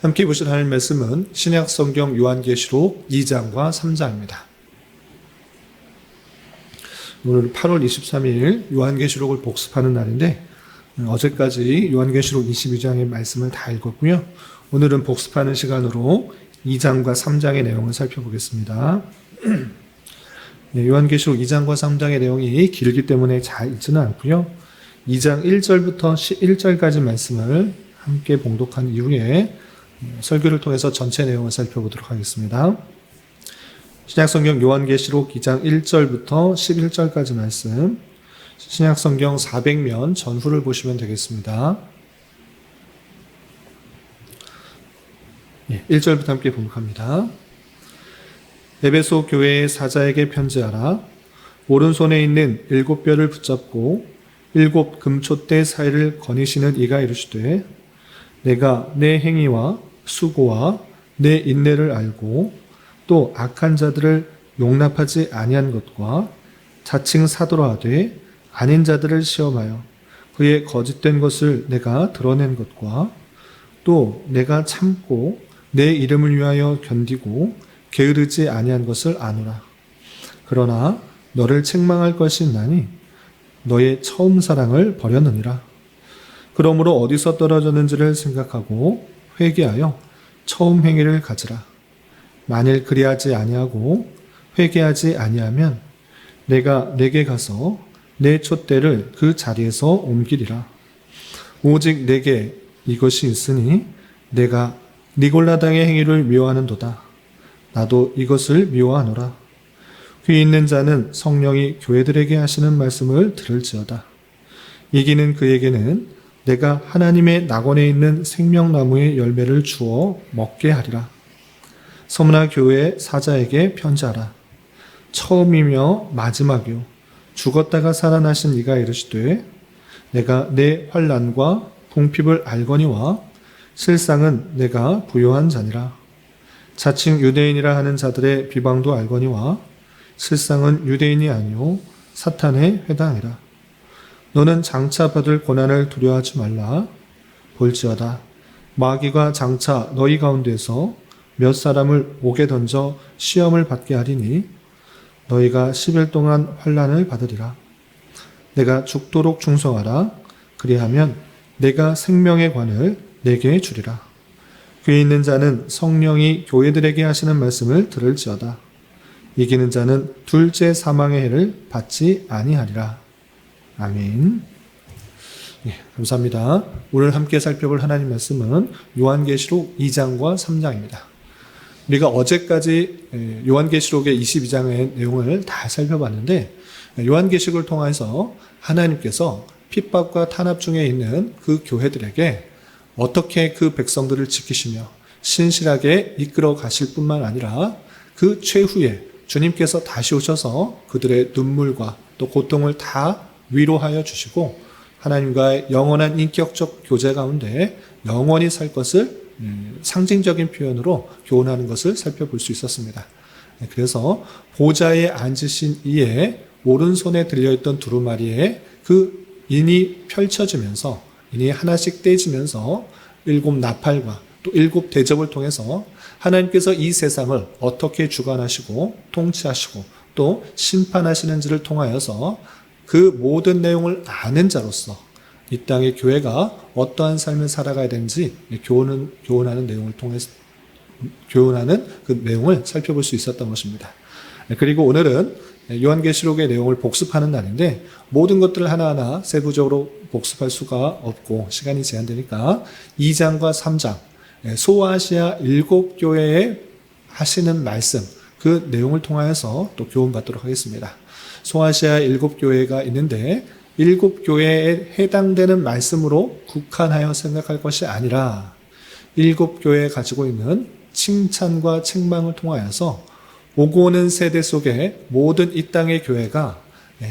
함께 보실 하나님 말씀은 신약 성경 요한계시록 2장과 3장입니다. 오늘 8월 23일 요한계시록을 복습하는 날인데 어제까지 요한계시록 22장의 말씀을 다 읽었고요. 오늘은 복습하는 시간으로 2장과 3장의 내용을 살펴보겠습니다. 요한계시록 2장과 3장의 내용이 길기 때문에 잘 읽지는 않고요. 2장 1절부터 11절까지 말씀을 함께 봉독한 이후에 설교를 통해서 전체 내용을 살펴보도록 하겠습니다. 신약성경 요한계시록 2장 1절부터 11절까지 말씀, 신약성경 400면 전후를 보시면 되겠습니다. 1절부터 함께 봉독합니다. 에베소 교회의 사자에게 편지하라. 오른손에 있는 7뼈를 붙잡고 7 금촛대 사이를 거니시는 이가 이르시되, 내가 내 행위와 수고와 내 인내를 알고 또 악한 자들을 용납하지 아니한 것과 자칭 사도라 하되 아닌 자들을 시험하여 그의 거짓된 것을 내가 드러낸 것과 또 내가 참고 내 이름을 위하여 견디고 게으르지 아니한 것을 아노라. 그러나 너를 책망할 것이 있나니 너의 처음 사랑을 버렸느니라. 그러므로 어디서 떨어졌는지를 생각하고 회개하여 처음 행위를 가지라. 만일 그리하지 아니하고 회개하지 아니하면 내가 내게 가서 내 촛대를 그 자리에서 옮기리라. 오직 내게 이것이 있으니 내가 니골라당의 행위를 미워하는도다. 나도 이것을 미워하노라. 귀 있는 자는 성령이 교회들에게 하시는 말씀을 들을지어다. 이기는 그에게는 내가 하나님의 낙원에 있는 생명나무의 열매를 주어 먹게 하리라. 서문화 교회 사자에게 편지하라. 처음이며 마지막이요 죽었다가 살아나신 이가 이르시되, 내가 내 환난과 궁핍을 알거니와 실상은 내가 부요한 자니라. 자칭 유대인이라 하는 자들의 비방도 알거니와 실상은 유대인이 아니요 사탄의 회당이라. 너는 장차 받을 고난을 두려워하지 말라. 볼지어다 마귀가 장차 너희 가운데서 몇 사람을 옥에 던져 시험을 받게 하리니 너희가 10일 동안 환난을 받으리라. 내가 죽도록 충성하라. 그리하면 내가 생명의 관을 내게 주리라. 귀 있는 자는 성령이 교회들에게 하시는 말씀을 들을지어다. 이기는 자는 둘째 사망의 해를 받지 아니하리라. 아멘. 감사합니다. 오늘 함께 살펴볼 하나님 말씀은 요한계시록 2장과 3장입니다. 우리가 어제까지 요한계시록의 22장의 내용을 다 살펴봤는데, 요한계시록을 통해서 하나님께서 핍박과 탄압 중에 있는 그 교회들에게 어떻게 그 백성들을 지키시며 신실하게 이끌어 가실 뿐만 아니라 그 최후에 주님께서 다시 오셔서 그들의 눈물과 또 고통을 다 위로하여 주시고 하나님과의 영원한 인격적 교제 가운데 영원히 살 것을 상징적인 표현으로 교훈하는 것을 살펴볼 수 있었습니다. 그래서 보좌에 앉으신 이의 오른손에 들려있던 두루마리에 그 인이 펼쳐지면서, 인이 하나씩 떼지면서 7 나팔과 또 7 대접을 통해서 하나님께서 이 세상을 어떻게 주관하시고 통치하시고 또 심판하시는지를 통하여서 그 모든 내용을 아는 자로서 이 땅의 교회가 어떠한 삶을 살아가야 되는지 교훈하는 내용을 통해서 교훈하는 그 내용을 살펴볼 수 있었던 것입니다. 그리고 오늘은 요한계시록의 내용을 복습하는 날인데 모든 것들을 하나하나 세부적으로 복습할 수가 없고 시간이 제한되니까 2장과 3장 소아시아 7교회에 하시는 말씀 그 내용을 통하여서 또 교훈받도록 하겠습니다. 소아시아 7교회가 있는데 7교회에 해당되는 말씀으로 국한하여 생각할 것이 아니라 7교회에 가지고 있는 칭찬과 책망을 통하여서 오고 오는 세대 속에 모든 이 땅의 교회가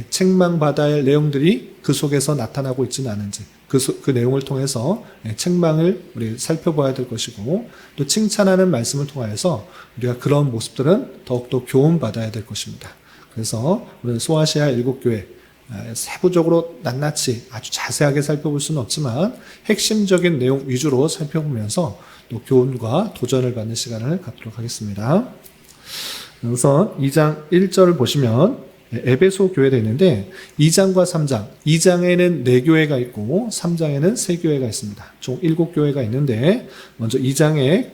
책망받아야 할 내용들이 그 속에서 나타나고 있지는 않은지 그 내용을 통해서 책망을 우리 살펴봐야 될 것이고 또 칭찬하는 말씀을 통하여서 우리가 그런 모습들은 더욱더 교훈받아야 될 것입니다. 그래서 우리는 소아시아 7교회 세부적으로 낱낱이 아주 자세하게 살펴볼 수는 없지만 핵심적인 내용 위주로 살펴보면서 또 교훈과 도전을 받는 시간을 갖도록 하겠습니다. 우선 2장 1절을 보시면 에베소 교회가 있는데 2장과 3장, 2장에는 4교회가 있고 3장에는 3교회가 있습니다. 총 7교회가 있는데 먼저 2장의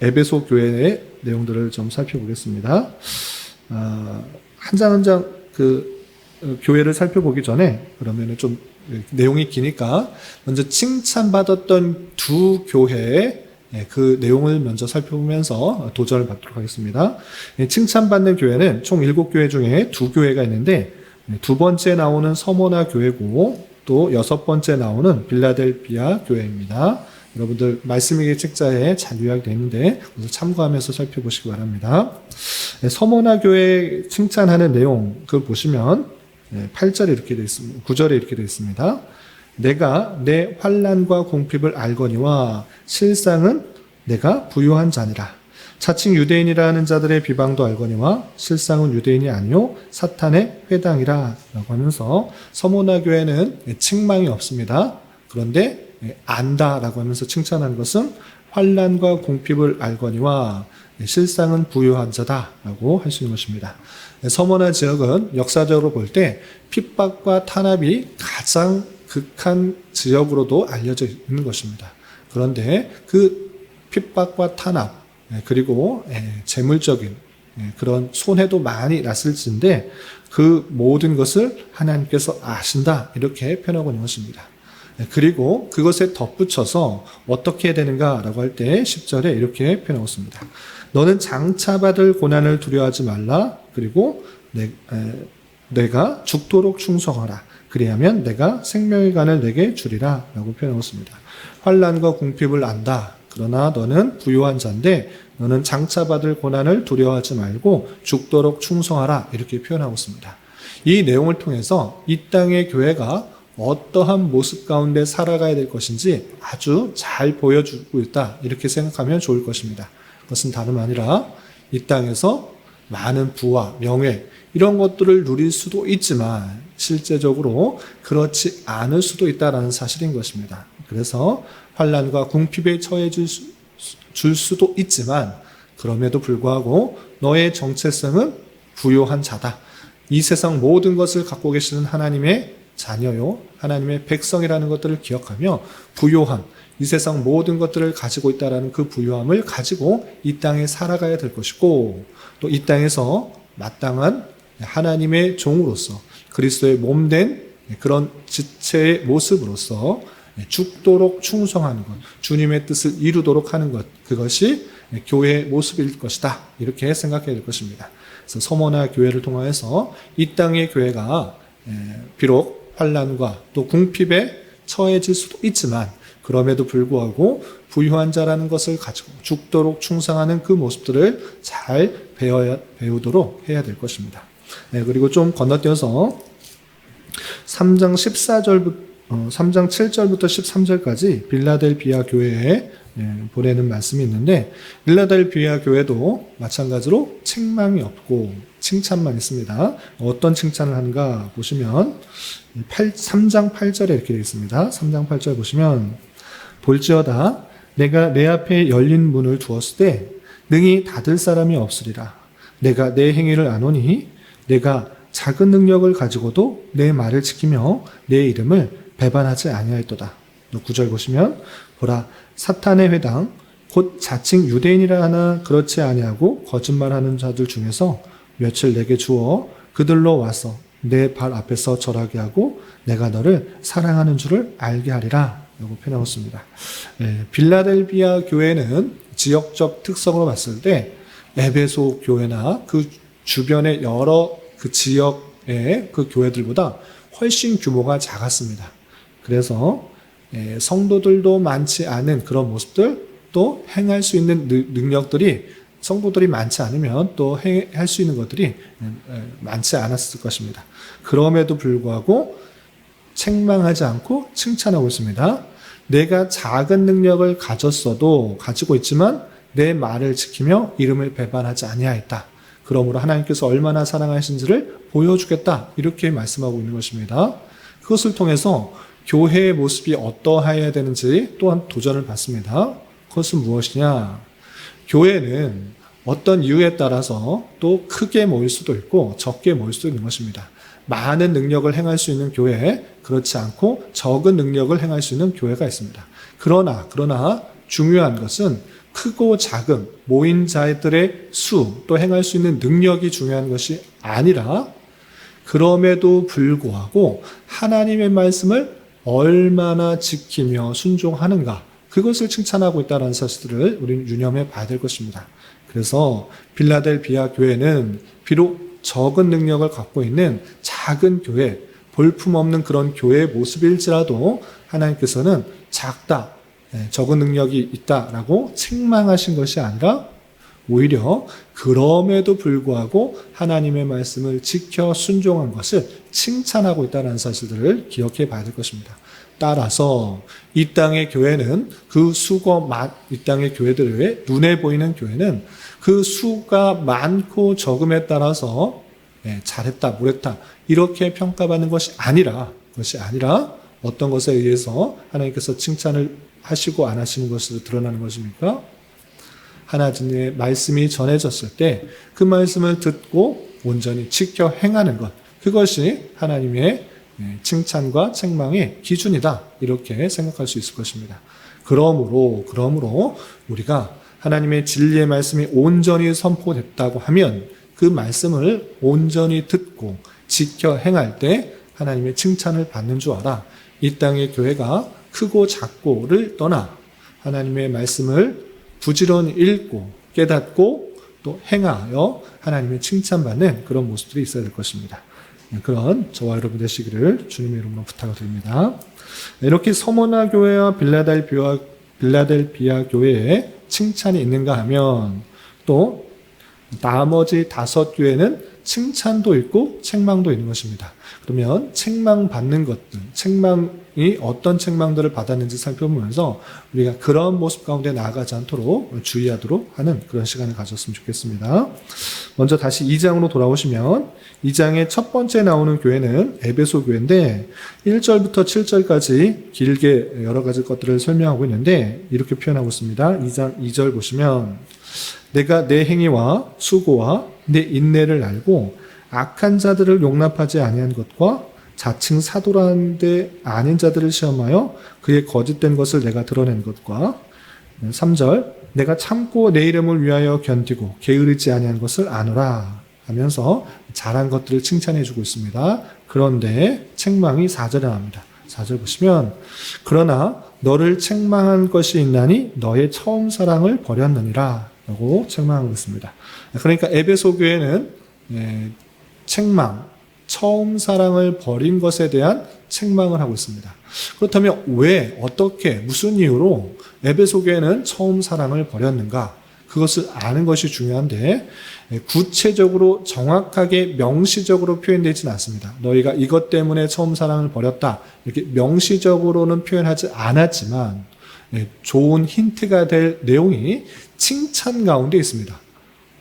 에베소 교회의 내용들을 좀 살펴보겠습니다. 한 장 한 장 그 교회를 살펴보기 전에 그러면은 좀 내용이 기니까 먼저 칭찬받았던 두 교회의 그 내용을 먼저 살펴보면서 도전을 받도록 하겠습니다. 칭찬받는 교회는 총 7교회 중에 2교회가 있는데 두 번째 나오는 서모나 교회고 또 6번째 나오는 빌라델비아 교회입니다. 여러분들 말씀일기 책자에 잘 요약되어 있는데 참고하면서 살펴보시기 바랍니다. 서모나 교회 칭찬하는 내용 그걸 보시면 8절에 이렇게 되어 있습니다. 9절에 이렇게 되어 있습니다. 내가 내 환난과 궁핍을 알거니와 실상은 내가 부요한 자니라. 자칭 유대인이라 하는 자들의 비방도 알거니와 실상은 유대인이 아니요 사탄의 회당이라 라고 하면서 서모나 교회는 책망이 없습니다. 그런데 안다라고 하면서 칭찬한 것은 환난과 궁핍을 알거니와 실상은 부요한 자다라고 할 수 있는 것입니다. 서모나 지역은 역사적으로 볼 때 핍박과 탄압이 가장 극한 지역으로도 알려져 있는 것입니다. 그런데 그 핍박과 탄압 그리고 재물적인 그런 손해도 많이 났을진데 그 모든 것을 하나님께서 아신다 이렇게 표현하고 있는 것입니다. 그리고 그것에 덧붙여서 어떻게 해야 되는가라고 할 때 10절에 이렇게 표현하고 있습니다. 너는 장차받을 고난을 두려워하지 말라. 그리고 내가 죽도록 충성하라. 그리하면 내가 생명의 간을 내게 주리라 라고 표현하고 있습니다. 환난과 궁핍을 안다. 그러나 너는 부요한 자인데 너는 장차받을 고난을 두려워하지 말고 죽도록 충성하라 이렇게 표현하고 있습니다. 이 내용을 통해서 이 땅의 교회가 어떠한 모습 가운데 살아가야 될 것인지 아주 잘 보여주고 있다 이렇게 생각하면 좋을 것입니다. 그것은 다름 아니라 이 땅에서 많은 부와 명예 이런 것들을 누릴 수도 있지만 실제적으로 그렇지 않을 수도 있다는 사실인 것입니다. 그래서 환난과 궁핍에 처해질 수도 있지만 그럼에도 불구하고 너의 정체성은 부요한 자다. 이 세상 모든 것을 갖고 계시는 하나님의 자녀요, 하나님의 백성이라는 것들을 기억하며 부요한 이 세상 모든 것들을 가지고 있다는 그 부요함을 가지고 이 땅에 살아가야 될 것이고 또 이 땅에서 마땅한 하나님의 종으로서 그리스도의 몸된 그런 지체의 모습으로서 죽도록 충성하는 것, 주님의 뜻을 이루도록 하는 것, 그것이 교회의 모습일 것이다. 이렇게 생각해야 될 것입니다. 그래서 서모나 교회를 통해서 이 땅의 교회가 비록 환난과 또 궁핍에 처해질 수도 있지만 그럼에도 불구하고 부유한 자라는 것을 가지고 죽도록 충성하는 그 모습들을 잘 배우도록 해야 될 것입니다. 그리고 좀 건너뛰어서 3장 7절부터 13절까지 빌라델비아 교회에 보내는 말씀이 있는데 빌라델비아 교회도 마찬가지로 책망이 없고 칭찬만 있습니다. 어떤 칭찬을 하는가 보시면 3장 8절에 이렇게 되어 있습니다. 3장 8절 보시면 볼지어다 내가 내 앞에 열린 문을 두었을 때 능히 닫을 사람이 없으리라. 내가 내 행위를 아노니 내가 작은 능력을 가지고도 내 말을 지키며 내 이름을 배반하지 아니하였도다. 9절 보시면 보라 사탄의 회당 곧 자칭 유대인이라 하나 그렇지 아니하고 거짓말하는 자들 중에서 며칠 내게 주어 그들로 와서 내 발 앞에서 절하게 하고 내가 너를 사랑하는 줄을 알게 하리라 라고 표현하고 있습니다. 빌라델비아 교회는 지역적 특성으로 봤을 때 에베소 교회나 그 주변의 여러 그 지역의 그 교회들보다 훨씬 규모가 작았습니다. 그래서 성도들도 많지 않은 그런 모습들 또 행할 수 있는 능력들이 성도들이 많지 않으면 또 할 수 있는 것들이 많지 않았을 것입니다. 그럼에도 불구하고 책망하지 않고 칭찬하고 있습니다. 내가 작은 능력을 가지고 있지만 내 말을 지키며 이름을 배반하지 아니하였다. 그러므로 하나님께서 얼마나 사랑하신지를 보여주겠다. 이렇게 말씀하고 있는 것입니다. 그것을 통해서 교회의 모습이 어떠해야 되는지 또한 도전을 받습니다. 그것은 무엇이냐? 교회는 어떤 이유에 따라서 또 크게 모일 수도 있고 적게 모일 수도 있는 것입니다. 많은 능력을 행할 수 있는 교회, 그렇지 않고 적은 능력을 행할 수 있는 교회가 있습니다. 그러나 중요한 것은 크고 작은 모인 자들의 수, 또 행할 수 있는 능력이 중요한 것이 아니라 그럼에도 불구하고 하나님의 말씀을 얼마나 지키며 순종하는가, 그것을 칭찬하고 있다는 사실들을 우리는 유념해 봐야 될 것입니다. 그래서 빌라델비아 교회는 비록 적은 능력을 갖고 있는 작은 교회, 볼품없는 그런 교회의 모습일지라도 하나님께서는 작다, 적은 능력이 있다라고 책망하신 것이 아니라 오히려 그럼에도 불구하고 하나님의 말씀을 지켜 순종한 것을 칭찬하고 있다는 사실들을 기억해 봐야 될 것입니다. 따라서 이 땅의 교회는 그 수가 이 땅의 교회들 외에 눈에 보이는 교회는 그 수가 많고 적음에 따라서 잘했다, 못했다 이렇게 평가받는 것이 아니라 어떤 것에 의해서 하나님께서 칭찬을 하시고 안 하시는 것으로 드러나는 것입니까? 하나님의 말씀이 전해졌을 때 그 말씀을 듣고 온전히 지켜 행하는 것, 그것이 하나님의 칭찬과 책망의 기준이다, 이렇게 생각할 수 있을 것입니다. 그러므로 우리가 하나님의 진리의 말씀이 온전히 선포됐다고 하면 그 말씀을 온전히 듣고 지켜 행할 때 하나님의 칭찬을 받는 줄 알아. 이 땅의 교회가 크고 작고를 떠나 하나님의 말씀을 부지런히 읽고 깨닫고 또 행하여 하나님의 칭찬받는 그런 모습들이 있어야 될 것입니다. 그런 저와 여러분 되시기를 주님의 이름으로 부탁을 드립니다. 이렇게 서머나 교회와 빌라델비아 교회에 칭찬이 있는가 하면 또 나머지 5교회는 칭찬도 있고 책망도 있는 것입니다. 그러면 책망받는 것들, 책망이 어떤 책망들을 받았는지 살펴보면서 우리가 그런 모습 가운데 나아가지 않도록 주의하도록 하는 그런 시간을 가졌으면 좋겠습니다. 먼저 다시 2장으로 돌아오시면 2장의 첫 번째 나오는 교회는 에베소 교회인데 1절부터 7절까지 길게 여러 가지 것들을 설명하고 있는데 이렇게 표현하고 있습니다. 2장 2절 보시면 내가 내 행위와 수고와 내 인내를 알고 악한 자들을 용납하지 아니한 것과 자칭 사도라는데 아닌 자들을 시험하여 그의 거짓된 것을 내가 드러낸 것과 3절 내가 참고 내 이름을 위하여 견디고 게으르지 아니한 것을 아노라 하면서 잘한 것들을 칭찬해 주고 있습니다. 그런데 책망이 4절에 나옵니다. 4절 보시면 그러나 너를 책망한 것이 있나니 너의 처음 사랑을 버렸느니라 라고 책망하고 있습니다. 그러니까 에베소 교회는 책망, 처음 사랑을 버린 것에 대한 책망을 하고 있습니다. 그렇다면 왜, 어떻게, 무슨 이유로 에베소 교회는 처음 사랑을 버렸는가? 그것을 아는 것이 중요한데 구체적으로 정확하게 명시적으로 표현되지는 않습니다. 너희가 이것 때문에 처음 사랑을 버렸다 이렇게 명시적으로는 표현하지 않았지만 좋은 힌트가 될 내용이 칭찬 가운데 있습니다.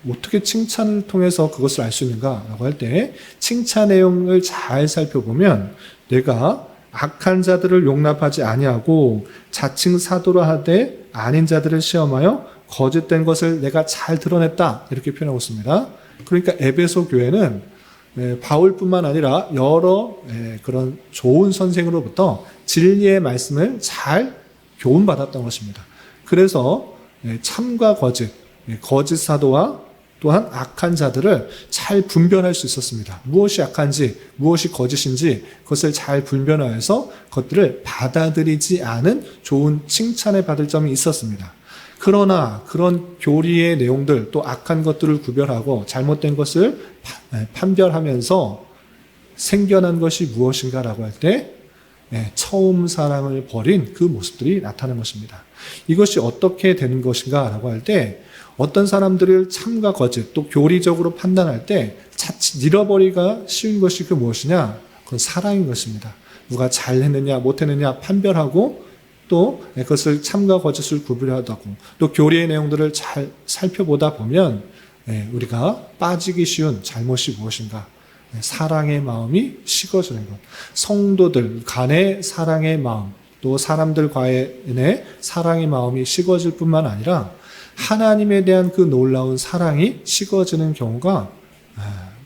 어떻게 칭찬을 통해서 그것을 알 수 있는가라고 할 때 칭찬 내용을 잘 살펴보면 내가 악한 자들을 용납하지 아니하고 자칭 사도라 하되 아닌 자들을 시험하여 거짓된 것을 내가 잘 드러냈다 이렇게 표현하고 있습니다. 그러니까 에베소 교회는 바울뿐만 아니라 여러 그런 좋은 선생으로부터 진리의 말씀을 잘 교훈받았던 것입니다. 그래서 참과 거짓, 거짓 사도와 또한 악한 자들을 잘 분별할 수 있었습니다. 무엇이 악한지, 무엇이 거짓인지 그것을 잘 분별하여서 그것들을 받아들이지 않은 좋은 칭찬을 받을 점이 있었습니다. 그러나 그런 교리의 내용들, 또 악한 것들을 구별하고 잘못된 것을 판별하면서 생겨난 것이 무엇인가라고 할 때 처음 사랑을 버린 그 모습들이 나타나는 것입니다. 이것이 어떻게 되는 것인가라고 할 때 어떤 사람들을 참과 거짓 또 교리적으로 판단할 때 자칫 잃어버리기가 쉬운 것이 그 무엇이냐? 그건 사랑인 것입니다. 누가 잘했느냐 못했느냐 판별하고 또 그것을 참과 거짓을 구별하다고 또 교리의 내용들을 잘 살펴보다 보면 우리가 빠지기 쉬운 잘못이 무엇인가? 사랑의 마음이 식어지는 것. 성도들 간의 사랑의 마음, 또 사람들과의 사랑의 마음이 식어질 뿐만 아니라 하나님에 대한 그 놀라운 사랑이 식어지는 경우가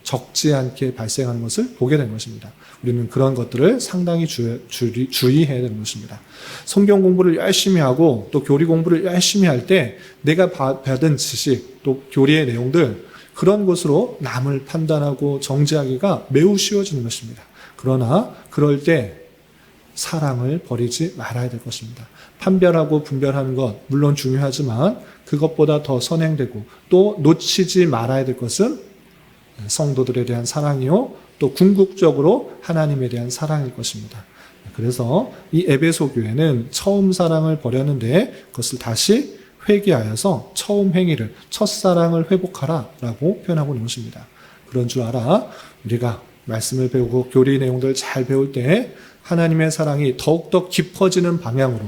적지 않게 발생하는 것을 보게 된 것입니다. 우리는 그런 것들을 상당히 주의해야 되는 것입니다. 성경 공부를 열심히 하고 또 교리 공부를 열심히 할 때 내가 받은 지식 또 교리의 내용들 그런 것으로 남을 판단하고 정죄하기가 매우 쉬워지는 것입니다. 그러나 그럴 때 사랑을 버리지 말아야 될 것입니다. 판별하고 분별하는 것 물론 중요하지만 그것보다 더 선행되고 또 놓치지 말아야 될 것은 성도들에 대한 사랑이요 또 궁극적으로 하나님에 대한 사랑일 것입니다. 그래서 이 에베소 교회는 처음 사랑을 버렸는데 그것을 다시 회개하여서 처음 행위를 첫사랑을 회복하라 라고 표현하고 있는 것입니다. 그런 줄 알아 우리가 말씀을 배우고 교리 내용들 잘 배울 때 하나님의 사랑이 더욱더 깊어지는 방향으로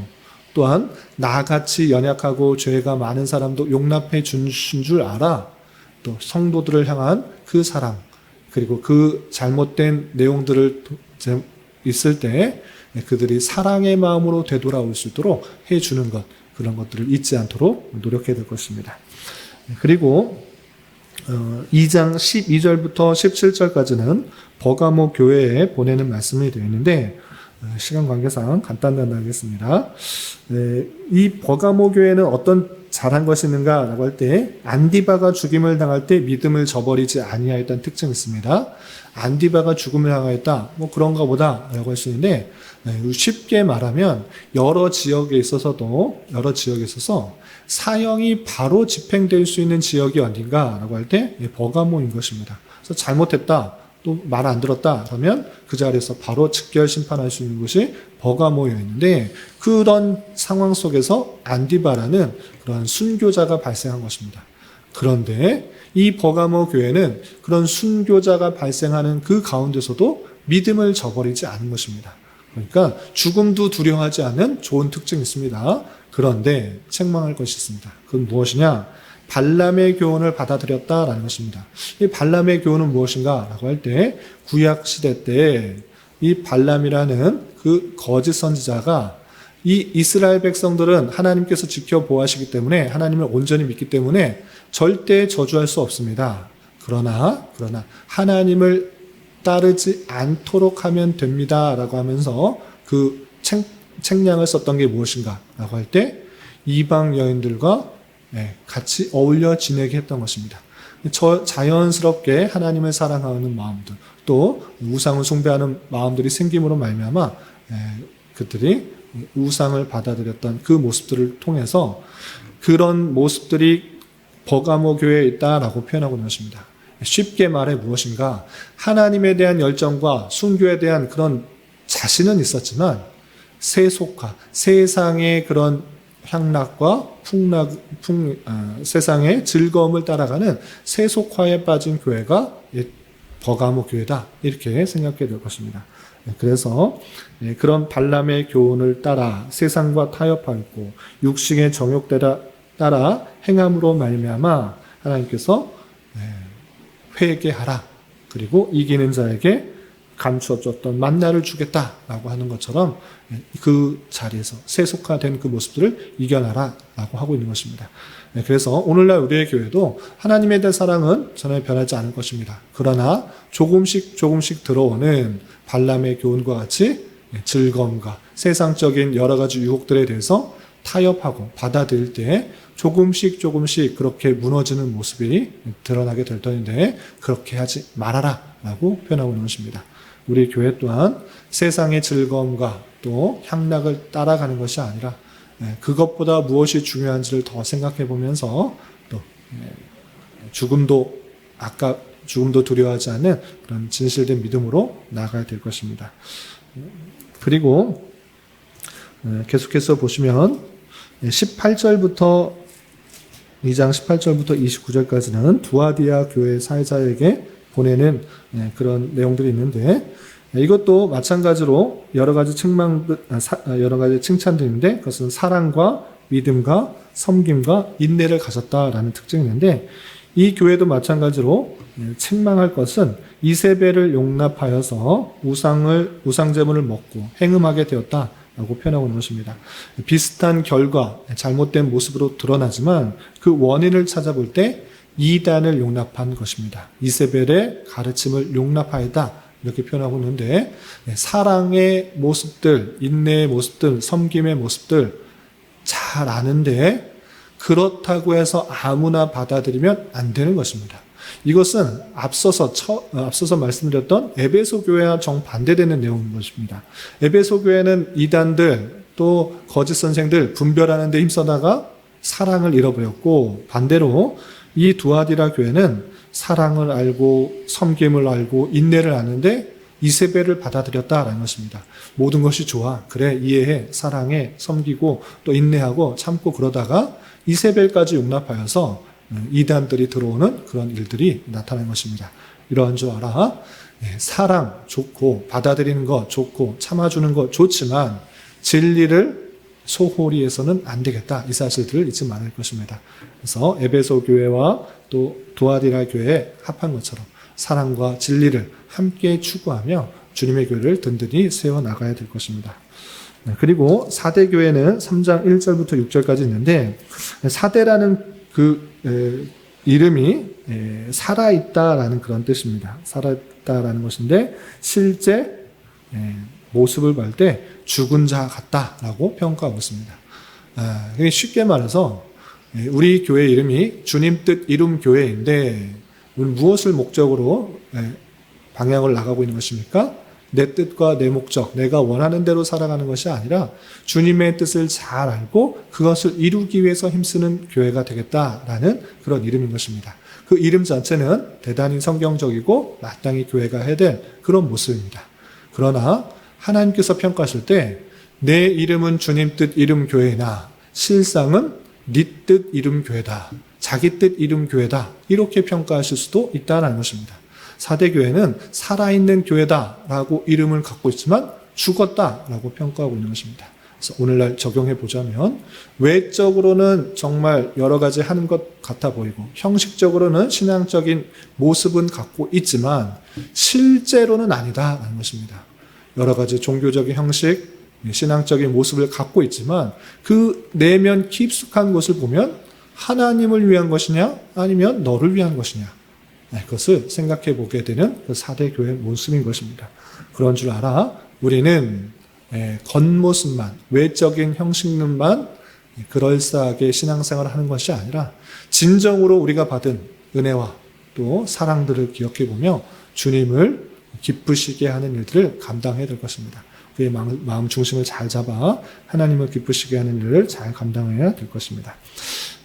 또한 나같이 연약하고 죄가 많은 사람도 용납해 주신 줄 알아 또 성도들을 향한 그 사랑 그리고 그 잘못된 내용들을 있을 때 그들이 사랑의 마음으로 되돌아올 수 있도록 해주는 것 그런 것들을 잊지 않도록 노력해야 될 것입니다. 그리고 2장 12절부터 17절까지는 버가모 교회에 보내는 말씀이 되어 있는데 시간 관계상 간단하겠습니다. 이 버가모 교회는 어떤 잘한 것이 있는가라고 할 때 안디바가 죽임을 당할 때 믿음을 저버리지 아니하였다는 특징이 있습니다. 안디바가 죽음을 당하였다 뭐 그런가 보다라고 할 수 있는데 쉽게 말하면 여러 지역에 있어서 사형이 바로 집행될 수 있는 지역이 어딘가라고 할 때 버가모인 것입니다. 그래서 잘못했다 또 말 안 들었다 그러면 그 자리에서 바로 즉결 심판할 수 있는 곳이 버가모였는데 그런 상황 속에서 안디바라는 그런 순교자가 발생한 것입니다. 그런데 이 버가모 교회는 그런 순교자가 발생하는 그 가운데서도 믿음을 저버리지 않은 것입니다. 그러니까 죽음도 두려워하지 않는 좋은 특징이 있습니다. 그런데 책망할 것이 있습니다. 그건 무엇이냐? 발람의 교훈을 받아들였다라는 것입니다. 이 발람의 교훈은 무엇인가? 라고 할 때 구약 시대 때 이 발람이라는 그 거짓 선지자가 이 이스라엘 백성들은 하나님께서 지켜보아시기 때문에 하나님을 온전히 믿기 때문에 절대 저주할 수 없습니다. 그러나 하나님을 따르지 않도록 하면 됩니다. 라고 하면서 그 책량을 썼던 게 무엇인가? 라고 할 때 이방 여인들과 같이 어울려 지내게 했던 것입니다. 자연스럽게 하나님을 사랑하는 마음들 또 우상을 숭배하는 마음들이 생김으로 말미암아 그들이 우상을 받아들였던 그 모습들을 통해서 그런 모습들이 버가모 교회에 있다라고 표현하고 있는 것입니다. 쉽게 말해 무엇인가? 하나님에 대한 열정과 순교에 대한 그런 자신은 있었지만 세속화, 세상의 그런 향락과 세상의 즐거움을 따라가는 세속화에 빠진 교회가 버가모 교회다 이렇게 생각해야 될 것입니다. 그래서 그런 발람의 교훈을 따라 세상과 타협하고 육신의 정욕대로 따라 행함으로 말미암아 하나님께서 회개하라 그리고 이기는 자에게 감추어줬던 만나를 주겠다라고 하는 것처럼 그 자리에서 세속화된 그 모습들을 이겨나라라고 하고 있는 것입니다. 그래서 오늘날 우리의 교회도 하나님에 대한 사랑은 전혀 변하지 않을 것입니다. 그러나 조금씩 들어오는 발람의 교훈과 같이 즐거움과 세상적인 여러 가지 유혹들에 대해서 타협하고 받아들일 때 조금씩 그렇게 무너지는 모습이 드러나게 될 터인데 그렇게 하지 말아라라고 표현하고 있는 것입니다. 우리 교회 또한 세상의 즐거움과 또 향락을 따라가는 것이 아니라 그것보다 무엇이 중요한지를 더 생각해 보면서 또 죽음도 두려워하지 않는 그런 진실된 믿음으로 나아가야 될 것입니다. 그리고 계속해서 보시면 2장 18절부터 29절까지는 두아디아 교회 사회자에게 보내는 그런 내용들이 있는데 이것도 마찬가지로 여러 가지 칭찬들인데 그것은 사랑과 믿음과 섬김과 인내를 가졌다라는 특징이 있는데 이 교회도 마찬가지로 책망할 것은 이세벨을 용납하여서 우상제물을 먹고 행음하게 되었다라고 표현하고 있는 것입니다. 비슷한 결과, 잘못된 모습으로 드러나지만 그 원인을 찾아볼 때 이단을 용납한 것입니다. 이세벨의 가르침을 용납하였다. 이렇게 표현하고 있는데, 사랑의 모습들, 인내의 모습들, 섬김의 모습들 잘 아는데 그렇다고 해서 아무나 받아들이면 안 되는 것입니다. 이것은 앞서서 말씀드렸던 에베소 교회와 정반대되는 내용인 것입니다. 에베소 교회는 이단들 또 거짓 선생들 분별하는 데 힘써다가 사랑을 잃어버렸고, 반대로 이 두아디라 교회는 사랑을 알고 섬김을 알고 인내를 아는데 이세벨을 받아들였다라는 것입니다. 모든 것이 좋아, 그래, 이해해, 사랑해, 섬기고 또 인내하고 참고 그러다가 이세벨까지 용납하여서 이단들이 들어오는 그런 일들이 나타난 것입니다. 이러한 줄 알아. 사랑 좋고 받아들이는 것 좋고 참아주는 것 좋지만 진리를 소홀히 해서는 안 되겠다. 이 사실들을 잊지 말을 것입니다. 그래서 에베소 교회와 또 두아디라 교회에 합한 것처럼 사랑과 진리를 함께 추구하며 주님의 교회를 든든히 세워나가야 될 것입니다. 그리고 사대 교회는 3장 1절부터 6절까지 있는데, 사대라는 그 이름이 살아있다라는 그런 뜻입니다. 살아있다라는 것인데 실제 모습을 볼 때 죽은 자 같다라고 평가하고 있습니다. 쉽게 말해서 우리 교회 이름이 주님 뜻 이룸 교회인데 무엇을 목적으로 방향을 나가고 있는 것입니까? 내 뜻과 내 목적, 내가 원하는 대로 살아가는 것이 아니라 주님의 뜻을 잘 알고 그것을 이루기 위해서 힘쓰는 교회가 되겠다라는 그런 이름인 것입니다. 그 이름 자체는 대단히 성경적이고 마땅히 교회가 해야 될 그런 모습입니다. 그러나 하나님께서 평가하실 때 내 이름은 주님 뜻 이름 교회나 실상은 네 뜻 이름 교회다, 자기 뜻 이름 교회다, 이렇게 평가하실 수도 있다는 것입니다. 사대교회는 살아있는 교회다라고 이름을 갖고 있지만 죽었다라고 평가하고 있는 것입니다. 그래서 오늘날 적용해 보자면 외적으로는 정말 여러 가지 하는 것 같아 보이고 형식적으로는 신앙적인 모습은 갖고 있지만 실제로는 아니다라는 것입니다. 여러 가지 종교적인 형식, 신앙적인 모습을 갖고 있지만 그 내면 깊숙한 것을 보면 하나님을 위한 것이냐 아니면 너를 위한 것이냐, 그것을 생각해 보게 되는 그 사대교회 모습인 것입니다. 그런 줄 알아. 우리는 겉모습만, 외적인 형식론만 그럴싸하게 신앙생활을 하는 것이 아니라 진정으로 우리가 받은 은혜와 또 사랑들을 기억해 보며 주님을 기쁘시게 하는 일들을 감당해야 될 것입니다. 그의 마음 중심을 잘 잡아 하나님을 기쁘시게 하는 일을 잘 감당해야 될 것입니다.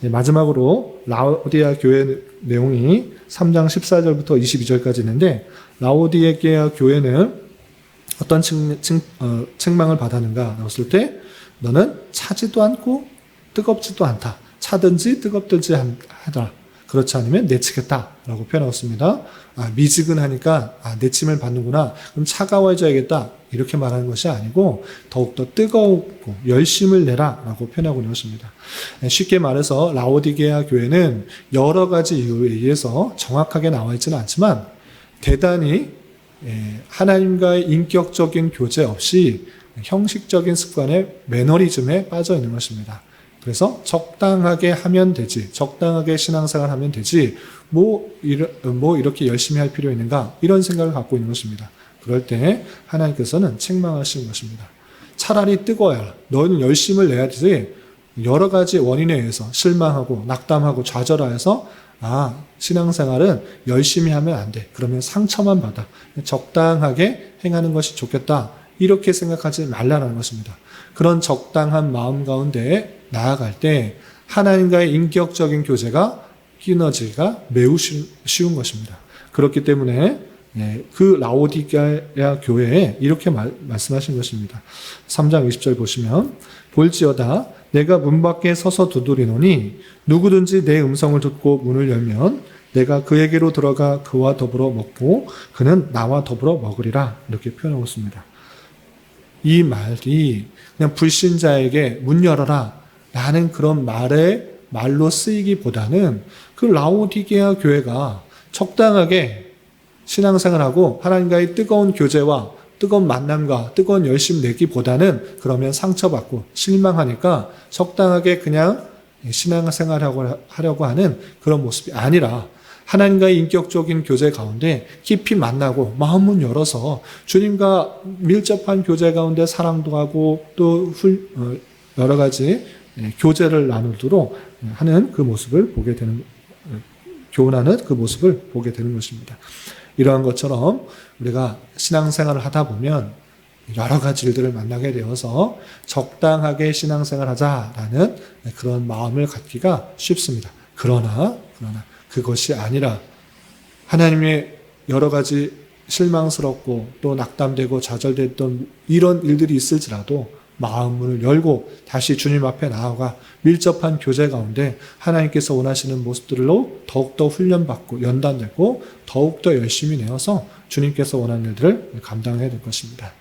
마지막으로 라오디아 교회 내용이 3장 14절부터 22절까지 있는데, 라오디게아 교회는 어떤 책망을 받았는가 했을 때 너는 차지도 않고 뜨겁지도 않다. 차든지 뜨겁든지 하더라. 그렇지 않으면 내치겠다라고 표현하고 있습니다. 미지근하니까 내침을 받는구나. 그럼 차가워져야겠다. 이렇게 말하는 것이 아니고 더욱더 뜨겁고 열심을 내라라고 표현하고 있는 것입니다. 쉽게 말해서 라오디게아 교회는 여러 가지 이유에 의해서 정확하게 나와 있지는 않지만 대단히 하나님과의 인격적인 교제 없이 형식적인 습관의 매너리즘에 빠져 있는 것입니다. 그래서 적당하게 하면 되지, 적당하게 신앙생활 하면 되지, 뭐 이렇게 열심히 할 필요 있는가, 이런 생각을 갖고 있는 것입니다. 그럴 때 하나님께서는 책망하시는 것입니다. 차라리 뜨거워야, 너는 열심을 내야 되지, 여러 가지 원인에 의해서 실망하고 낙담하고 좌절하여서 신앙생활은 열심히 하면 안 돼. 그러면 상처만 받아. 적당하게 행하는 것이 좋겠다. 이렇게 생각하지 말라는 것입니다. 그런 적당한 마음 가운데 나아갈 때 하나님과의 인격적인 교제가 끊어지기가 매우 쉬운 것입니다. 그렇기 때문에 그 라오디게아 교회에 이렇게 말씀하신 것입니다. 3장 20절 보시면, 볼지어다 내가 문 밖에 서서 두드리노니 누구든지 내 음성을 듣고 문을 열면 내가 그에게로 들어가 그와 더불어 먹고 그는 나와 더불어 먹으리라. 이렇게 표현하고 있습니다. 이 말이 그냥 불신자에게 문 열어라 라는 그런 말의 말로 쓰이기보다는 그 라오디게아 교회가 적당하게 신앙생활하고 하나님과의 뜨거운 교제와 뜨거운 만남과 뜨거운 열심 내기보다는 그러면 상처받고 실망하니까 적당하게 그냥 신앙생활하려고 하는 그런 모습이 아니라 하나님과의 인격적인 교제 가운데 깊이 만나고 마음문 열어서 주님과 밀접한 교제 가운데 사랑도 하고 또 여러 가지 교제를 나누도록 하는 그 모습을 보게 되는, 교훈하는 그 모습을 보게 되는 것입니다. 이러한 것처럼 우리가 신앙생활을 하다 보면 여러 가지 일들을 만나게 되어서 적당하게 신앙생활을 하자라는 그런 마음을 갖기가 쉽습니다. 그러나 그것이 아니라 하나님의 여러 가지 실망스럽고 또 낙담되고 좌절됐던 이런 일들이 있을지라도 마음문을 열고 다시 주님 앞에 나아가 밀접한 교제 가운데 하나님께서 원하시는 모습들로 더욱더 훈련받고 연단되고 더욱더 열심히 내어서 주님께서 원하는 일들을 감당해야 될 것입니다.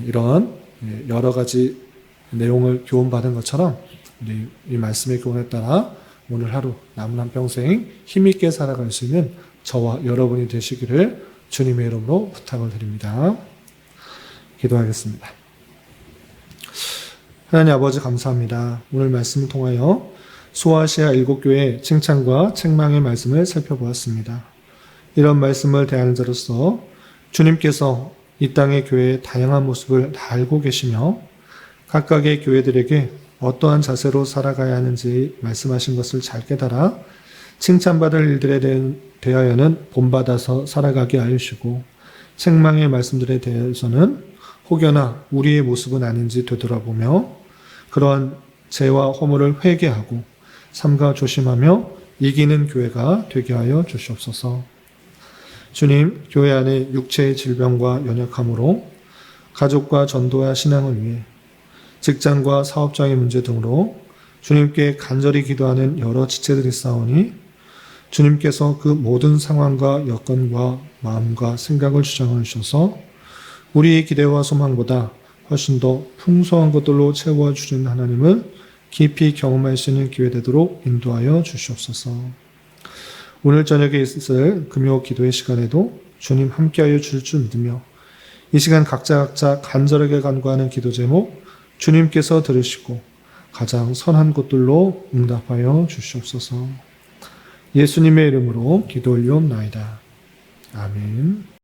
이런 여러 가지 내용을 교훈받은 것처럼 우리 이 말씀의 교훈에 따라 오늘 하루 남은 한평생 힘있게 살아갈 수 있는 저와 여러분이 되시기를 주님의 이름으로 부탁을 드립니다. 기도하겠습니다. 하나님 아버지 감사합니다. 오늘 말씀을 통하여 소아시아 7교회 칭찬과 책망의 말씀을 살펴보았습니다. 이런 말씀을 대하는 자로서 주님께서 이 땅의 교회의 다양한 모습을 다 알고 계시며 각각의 교회들에게 어떠한 자세로 살아가야 하는지 말씀하신 것을 잘 깨달아 칭찬받을 일들에 대하여는 본받아서 살아가게 하시고 책망의 말씀들에 대해서는 혹여나 우리의 모습은 아닌지 되돌아보며 그러한 죄와 허물을 회개하고 삼가 조심하며 이기는 교회가 되게 하여 주시옵소서. 주님, 교회 안에 육체의 질병과 연약함으로 가족과 전도와 신앙을 위해 직장과 사업장의 문제 등으로 주님께 간절히 기도하는 여러 지체들이 있사오니 주님께서 그 모든 상황과 여건과 마음과 생각을 주장해 주셔서 우리의 기대와 소망보다 훨씬 더 풍성한 것들로 채워주시는 하나님을 깊이 경험할 수 있는 기회 되도록 인도하여 주시옵소서. 오늘 저녁에 있을 금요 기도의 시간에도 주님 함께하여 주실 줄 믿으며 이 시간 각자 간절하게 간구하는 기도 제목 주님께서 들으시고 가장 선한 것들로 응답하여 주시옵소서. 예수님의 이름으로 기도 올리옵나이다. 아멘.